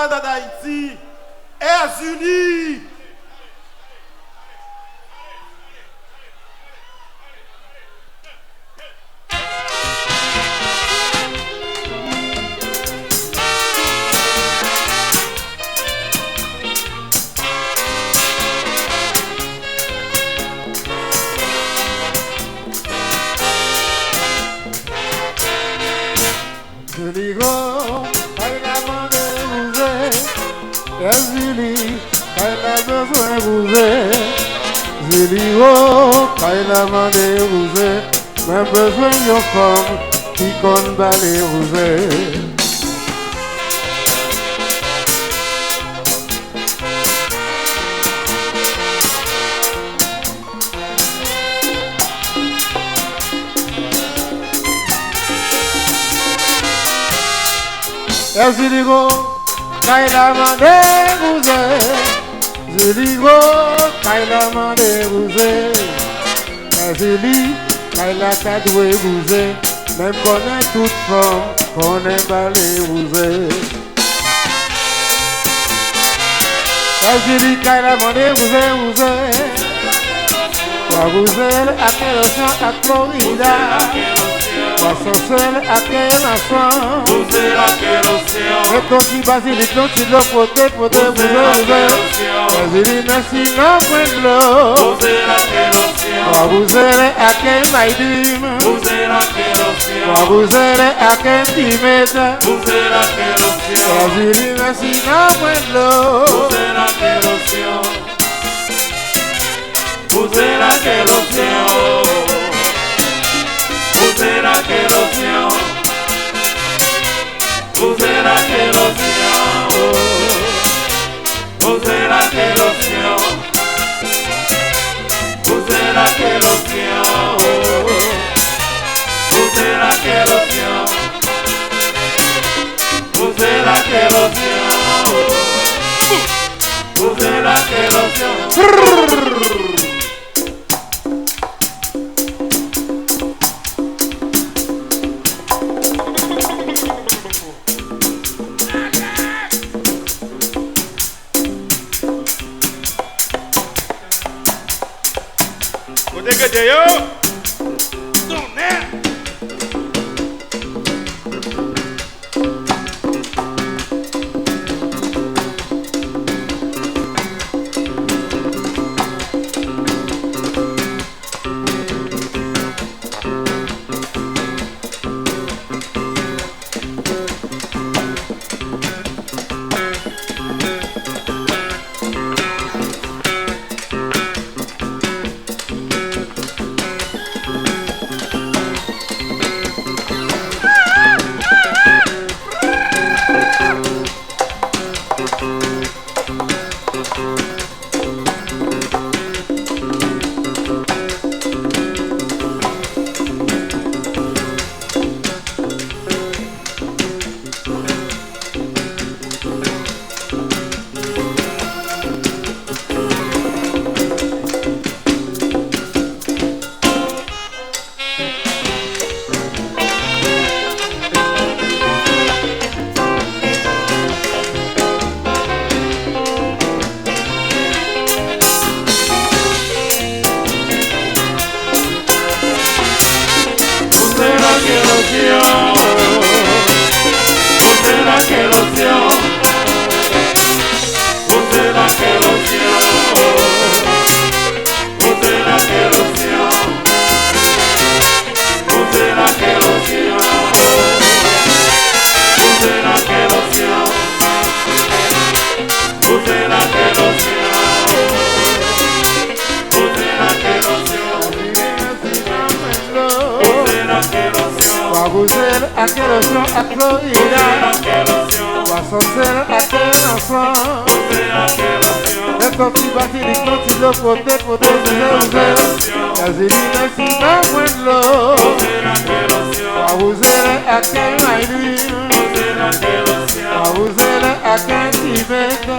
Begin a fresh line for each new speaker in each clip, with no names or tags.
Canada d'Haïti est unis.
Même besoin d'une femme qui combat les rosés. Ziligo, Kaila mande rosé. Ziligo, Kaila mande rosé. Zili, Kaila ta doué bousé, même connaît toute femme, connaît pas les bousés. Zili, Kaila mande bousé. Kwa bousé, à quel océan, à Florida. Poisson seul à quel enfant.
Bousé à quel océan.
Et ton qui basilic, ton qui l'eau poté, bousé. Basilic, merci, non, point de l'eau.
Bousé à quel océan.
Bousé à quel maïdim.
Bousé à quel océan.
Bousé à quel timètre.
Bousé à quel océan.
Basilic, merci, non, point de l'eau.
Bousé à quel océan. Bousé à quel océan. Bousé à quel océan. Bousé à quel océan. Bousé à quel océan. Bousé à quel océan. Bousé à quel océan. Bousé à quel océan. Bousé à quel océan.
À quel océan, à Florida. Poisson seul à quel enfant. Et ton petit basilic, ton petit l'eau poté, Basilic, merci, non, point de l'eau. Bousé à quel maïdim. Bousé à quel timètre.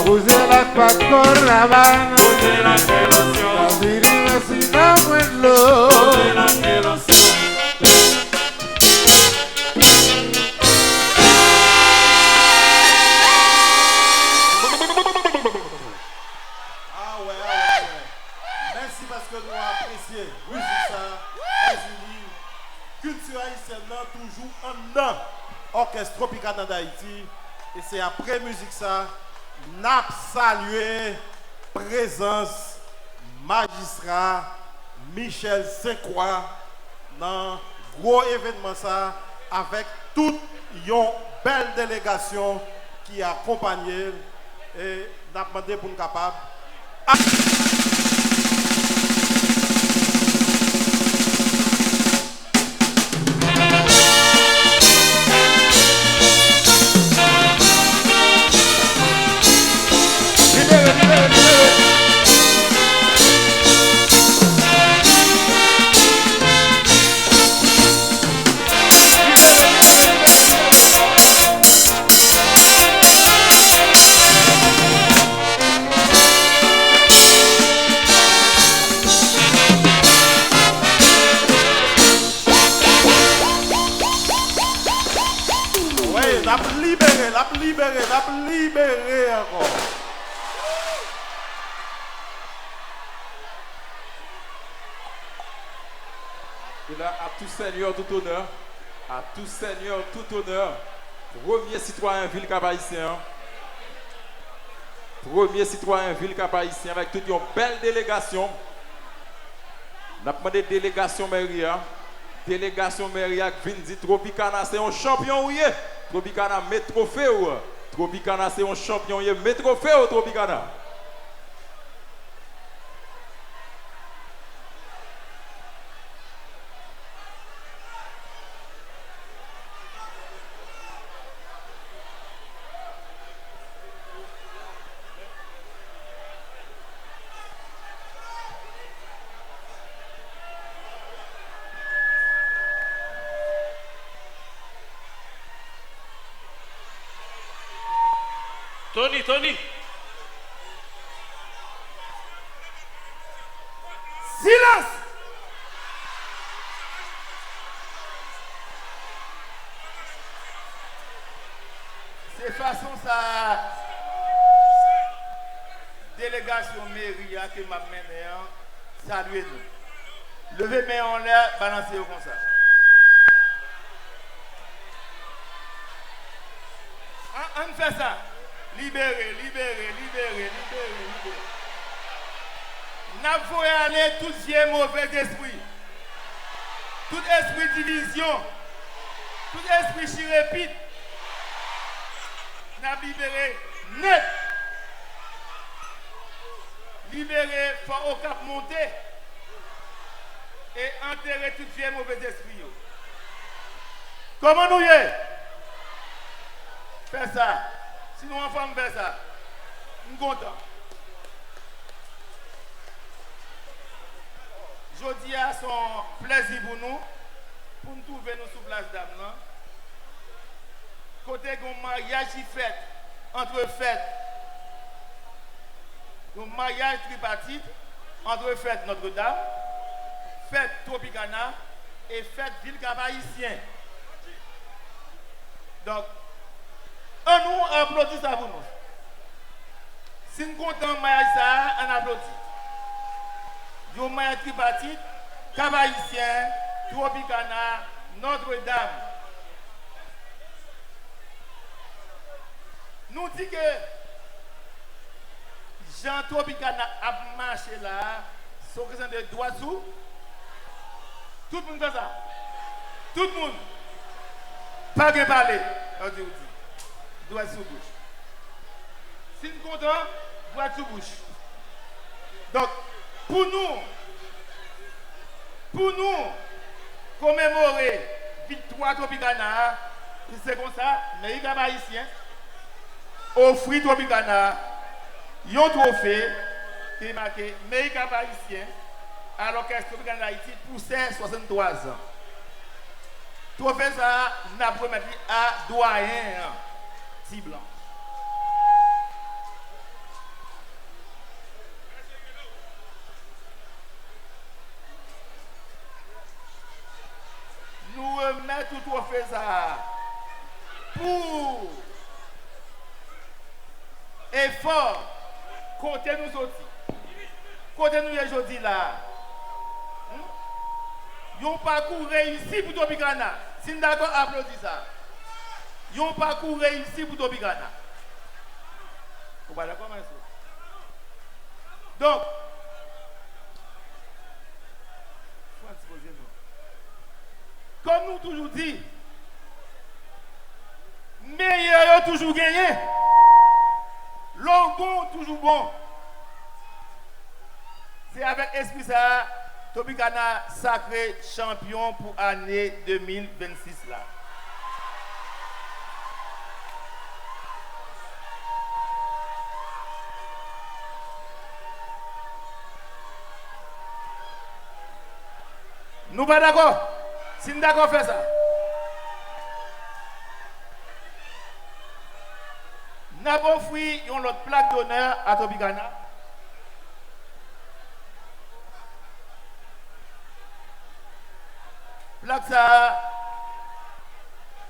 Bousé à pas de corps là-bas. Basilic, merci, non, point de l'eau.
orchestre Tropicana d'Haïti. Et c'est après musique ça, n'a salué présence magistrat Michel Saint-Croix dans gros événement ça avec toute une belle délégation qui a accompagné et n'a demandé pour nous capable. Libéré encore.
Et là, à tout seigneur, tout honneur, à tout seigneur, tout honneur, premier citoyen ville cap-haïtien, premier citoyen ville cap-haïtien avec toute une belle délégation. On a demandé délégation Méria qui vient dire Tropicana c'est un champion oui. Tropicana met trophée ou Tropicana c'est un champion oui, met trophée ou Tropicana.
Tony.
Silence.
C'est façon ça délégation mairie qui m'a mené saluer nous. Levez main en l'air, balancez comme ça. On fait ça. Libérez. Nous voulons aller tout vieux mauvais esprit. Tout esprit de division. Tout esprit qui répète. Nous libéré net. Libéré, il faut au cap monter. Et enterrer tout vieux mauvais esprit. Comment nous y est? Fais ça. Sinon, on va faire ça. Je suis content. Jeudi a son plaisir pour nous trouver nous sous place d'âme. Côté un mariage qui fait entre fêtes, un mariage tripartite entre fête Notre-Dame, fête Tropicana et fête Ville Cap-Haïtien. Donc, on nous applaudit ça pour nous. Si nous comptons mariage ça, on applaudit. Un mariage tripartite, Cap-Haïtien, Tropicana, Notre-Dame. Nous dit que Jean Tropicana a marché là, sur question de droit sous. Tout le monde fait ça. Tout le monde. Pas de parler. On dit. Droit sous bouche. Si nous comptons, droit sous bouche. Donc, pour nous commémorer victoire Tropicana, c'est comme ça, mais il y a des haïtiens. Offrir Tropicana, un trophée qui est marqué Meïka haïtien à l'orchestre Tropicana d'Haïti pour ses 63 ans. Trophée ça, n'a pas mettre à doyen Tiblan. Nous remettons tout trophée ça pour effort côté nous autres. Côté nous aujourd'hui là. Yon parcours réussi pour Tropicana. Si nous d'accord applaudis ça. Ils ont parcours réussi pour Tropicana. Vous pas d'accord, monsieur? Donc, comme nous toujours dit, meilleur toujours gagné. L'homme bon toujours bon. C'est avec esprit ça, Tropicana sacré champion pour l'année 2026 là. Nous pas d'accord? Si nous d'accord faire ça. Nous avons offert une autre plaque d'honneur à Tropicana. Plaque ça,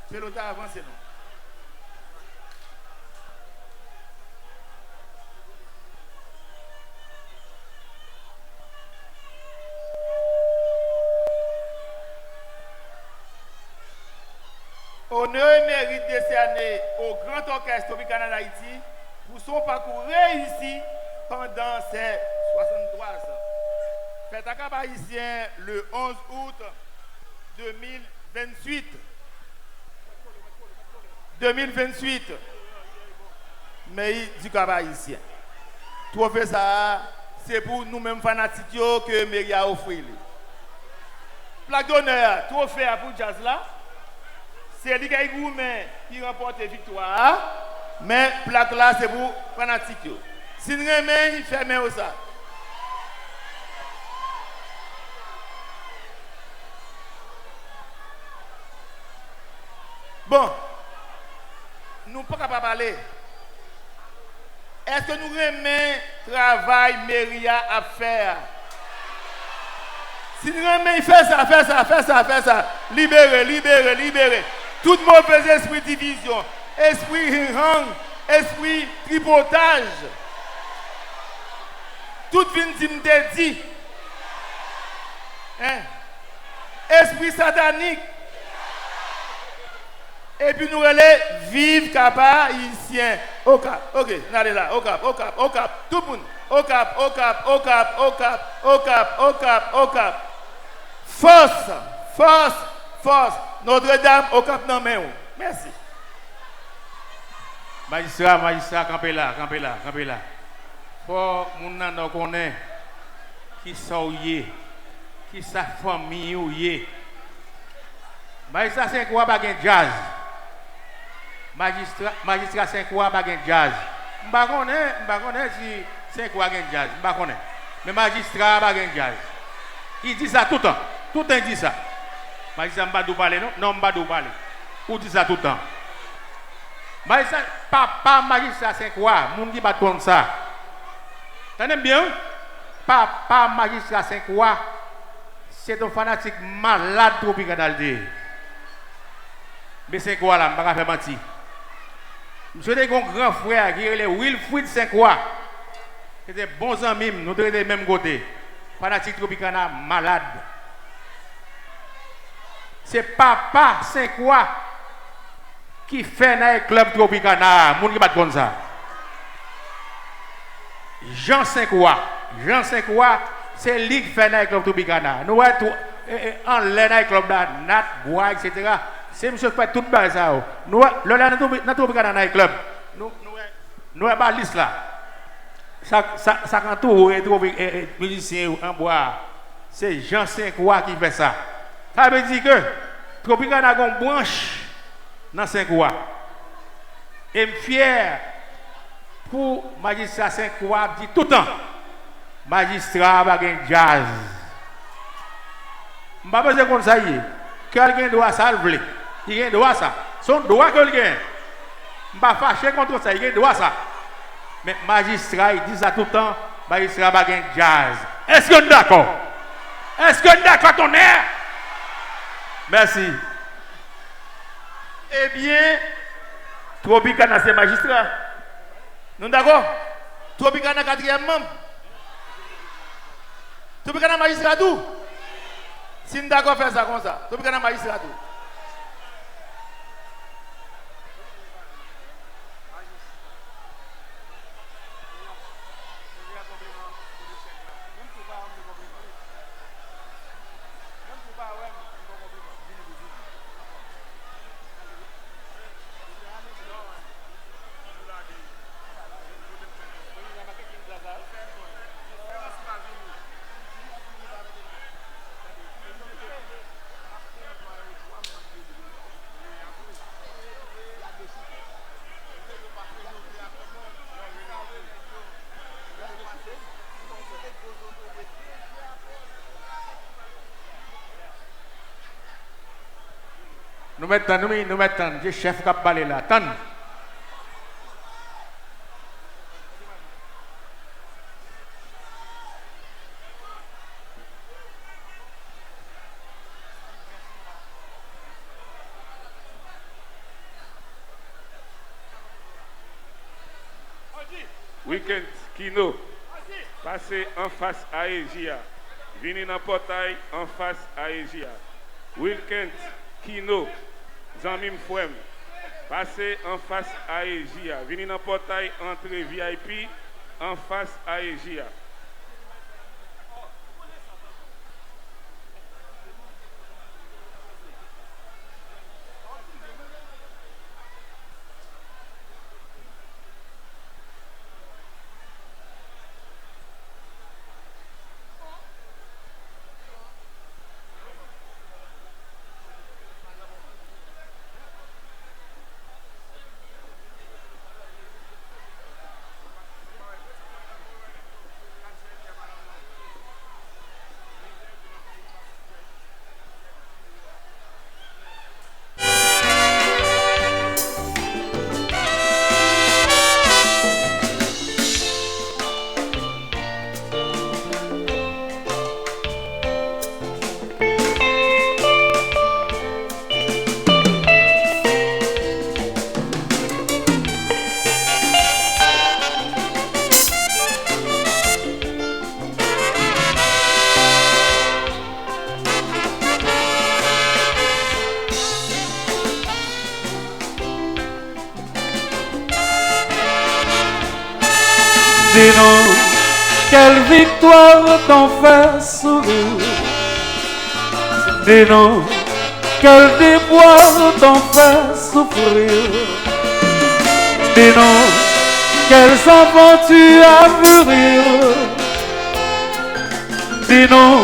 c'est l'autre avancé non. Honneur et mérite décerné au Grand Orchestre Tropicana d'Haïti pour son parcours réussi pendant ces 63 ans. Fête à Cap Haïtien le 11 août 2028. 2028. Mais du Cap Haïtien. Trophée ça, c'est pour nous-mêmes fanatiques que Mairie a offert. Plaque d'honneur, trophée pour jazz là. C'est lui qui remporte la victoire, mais plaque là c'est pour fanatique. Si nous remet, il fait même ça. Bon, nous ne pouvons pas parler. Est-ce que nous remet travail Méria à faire? Si nous remet, il fait ça. Libérez. Tout mauvais esprit de division, esprit hang, esprit tripotage, toute victime dit, hein? Esprit satanique, et puis nous relais vive Cap Haïtien. Au cap, ok, allez là, au cap, tout le monde, au cap. Force. Notre-Dame au cap non mais merci.
Magistrat, campez là. Faut moun nan connaît qui sauye, qui sa famille ou yé. Magistrat c'est quoi bagen jazz. Magistrat c'est quoi bagen jazz. M'pa connaît si c'est quoi bagen jazz, m'pa connaît. Mais magistrat bagen jazz. Il dit ça tout le temps. Tout le temps il dit ça. Magistrat m'a pas parler non m'a pas parler. Ou dit ça tout le temps. Magistrat papa magistrat c'est quoi? Moun qui pas comme ça. Tenez bien? Papa magistrat c'est quoi? C'est un fanatique malade tropicanalité. Mais c'est quoi là? Je ne vais pas faire mentir. Monsieur est un grand frère qui est le Wilfried Saint-Croix. C'était bons amis, nous sommes des mêmes côtés. Fanatique Tropicana malade. C'est Papa Saint-Croix qui fait dans le club Tropicana. Moun qui bat comme ça. Jean Saint-Croix, c'est lui qui fait dans le club Tropicana. Nous sommes en l'air dans le club Nat, Bois, etc. C'est monsieur qui fait tout le ça. Nous sommes Tropicana dans le club. Nous sommes pas liste là. Ça entoure les musiciens en bois. C'est Jean Saint-Croix qui fait ça. Ça veut dire que Tropicana a une branche dans Saint-Croix. Et je suis fier pour magistrat Saint-Croix dit tout le temps magistrat va gagner jazz. Je ne sais pas besoin comme ça. Quelqu'un doit ça, il a droit ça. Son droit que le gagne. Je ne suis pas fâché contre ça, il a droit ça. Mais magistrat, il dit ça tout le temps, magistrat va gagner jazz. Est-ce que nous d'accord? Est-ce que nous d'accord ton air? Merci.
Eh bien, Tropicana c'est magistrat. Nous d'accord? Tropicana 4e membre. Tropicana magistrat tout. Si nous d'accord faire ça comme ça, Tropicana magistrat tout.
mettons, j'ai chef qui a parlé là. Attends.
Weekend Kino, passez en face à Egia. Venez dans le portail en face à Egia. Weekend Kino, Zamim Fouem, passez en face à Egia. Venez dans le portail entrée VIP en face à Egia.
Dis-nous, quelle victoire t'en fait sourire. Dis-nous, quel déboire t'en fait souffrir. Dis-nous, quels enfants tu as vu rire. Dis-nous,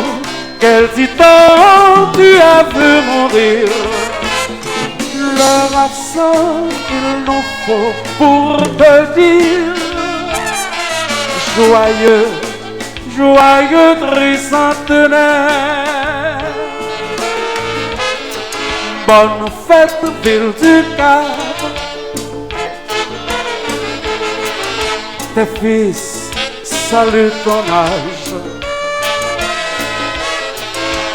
quel titan tu as vu mourir. Leur absence, il n'en faut pour te dire. Joyeux, joyeux tricentenaire. Bonne fête, ville du Cap. Tes fils saluent ton âge.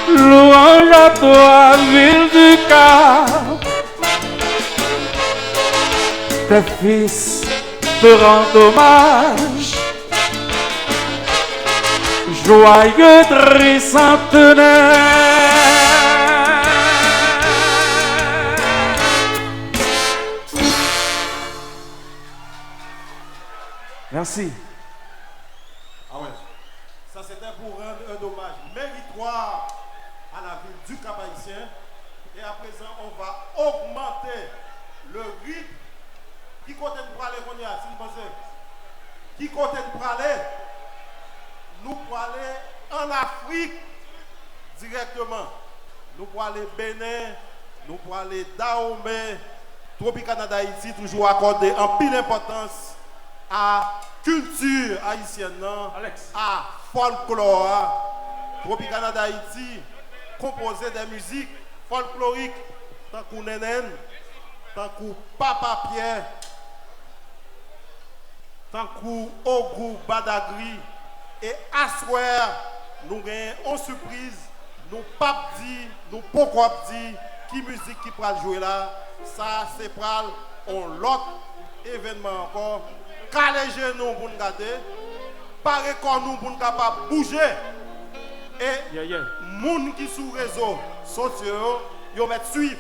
Louange à toi, ville du Cap. Tes fils te rendent hommage. Joyeux tricentenaire. Merci.
Ah ouais. Ça c'était pour rendre un hommage méritoire à la ville du Cap-Haïtien. Et à présent, on va augmenter le rythme. Qui compte pour aller, s'il vous plaît? Qui compte pour aller? Nous pour aller en Afrique directement. Nous pour aller Bénin, nous pour aller Dahomey, Tropicana d'Haïti, toujours accorder en pile importance à culture haïtienne, à folklore. Tropicana d'Haïti composé des musiques folkloriques, tant que Nénen, tant que Papa Pierre, tant que Ogou Badagri. Et à soir, nous avons une surprise, nous ne pouvons pas dire, nous ne pouvons pas dire qui musique qui va jouer là. Ça, c'est pour l'autre événement encore. Calez nous pour nous garder, parez comme nous pour nous capables bouger. Et les gens qui sont sur les réseaux sociaux, ils vont suivre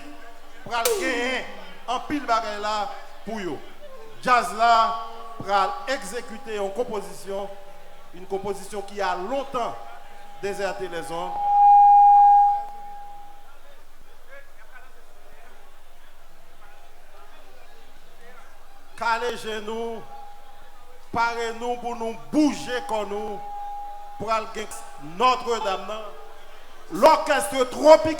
pour gagner un pile de bagaille là pour eux. Jazz là, pour exécuter une composition qui a longtemps déserté les hommes. Calez genoux, parez-nous pour nous bouger comme nous, pour aller Notre-Dame. L'orchestre tropical.